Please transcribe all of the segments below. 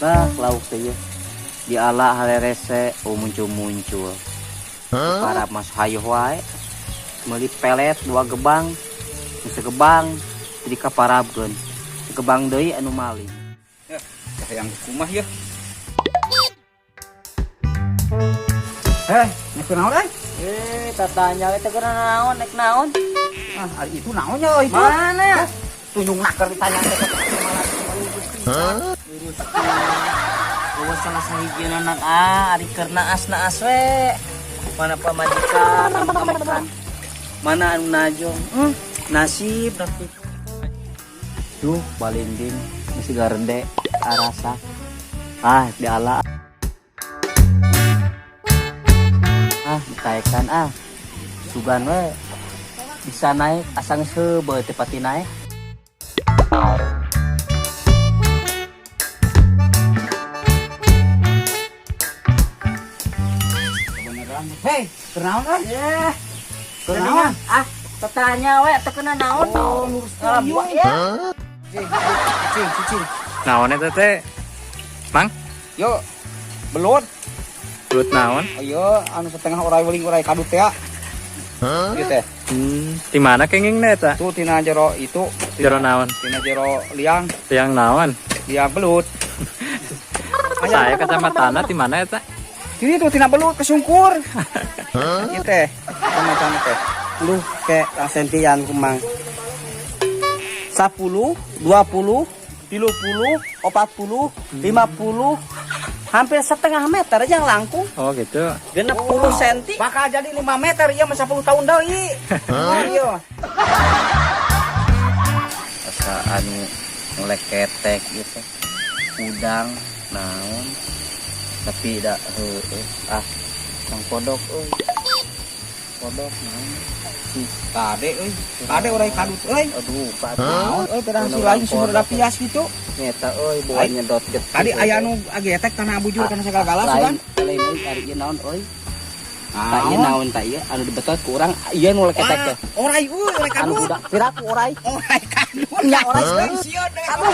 Nah, lauk teh ya. Diala halerese muncul-muncul. Para mas hayuh wae. Meuli pelet 2 gebang. Geus gebang jadi kaparabkeun. Gebang deui anu maling. Ya, yang kumah ya. Nek naon Tatanya teh keur naon nek naon? Ah, ari itu naonnya euy itu? Mana? Tunjung nakar ditanya teh. Gua salah sahijieun anak ari keur naas we. Mana pamajikan, makan. Mana anu najong? Nasib tapi. Duh, balinding masih garende arasa. Diala. Ditaekan sugan we. Bisa naik asang seubeuh teh pati naik. Hei, kenaon kan? Kenaon? Tetanya we teu kena naon. Ngalabuah ya. Cicing. Naon eta teh? Mang, Yo, belut. belut naon? Ayo, anu setengah orai weling orai kadut teh. Gitu teh. Di mana kengingna eta? Tuh tina jero itu, Jero naon? tina jero liang, Yang naon? liang belut. Saya kecamatanna di mana eta? Ini tuh tina belut kesungkur. Ieu teh, macam teh. Lu ke sentian kumang. 10, 20, 30, 40, 50, hampir setengah meter aja langkung. Oh gitu. 60 cm. Bakal jadi 5 meter, iya mah 10 tahun deui. Iya. Asa anu ngeleketek gitu. Udang naon. Tapi da sang kodok euy. Kodok naon. Kade euy. Kade orai kadut euy. Aduh, Naon euy pedang si lain sumber da pias gitu. Nyeta euy buah nyedot get. Tadi aya anu agetek tanah bujur kana segala-gala sugan. Lain euy ari ieu naon euy. Tak ieu naon tak ieu anu dibetot ku urang ieu nu leketek teh. Orai euy, orai Anu kadut. budak piraku orai. Orai kadut. Nya orai Euy sieun deh. Aduh.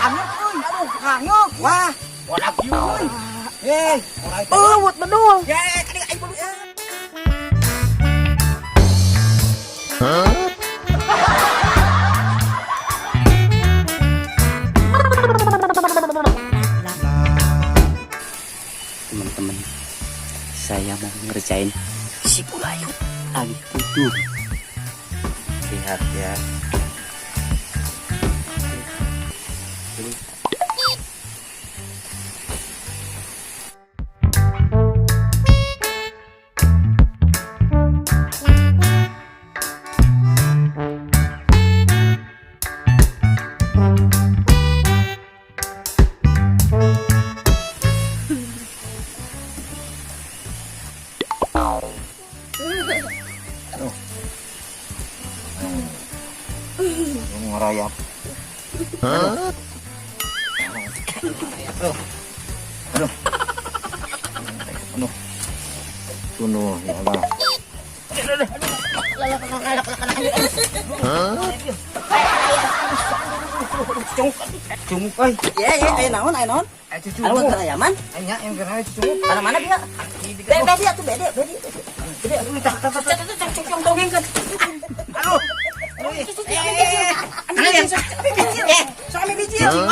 Hanyut euy. Aduh, hanyut. Wah. Wadak ieu euy. Orai kadut. Buat bedul. Ya, kali aing belut. Teman-teman, saya mau ngerjain si Bulayut lagi tidur. Lihat ya. Ngerayap. Aduh. Tunuh ya Allah. Cunguk euy. Ayo naon. Anu terayaman. Anya yang kena cunguk. Mana dia? Bede atuh bede. Bede. Cong dongengkeun. Aduh. Soalnya biji. Ayo.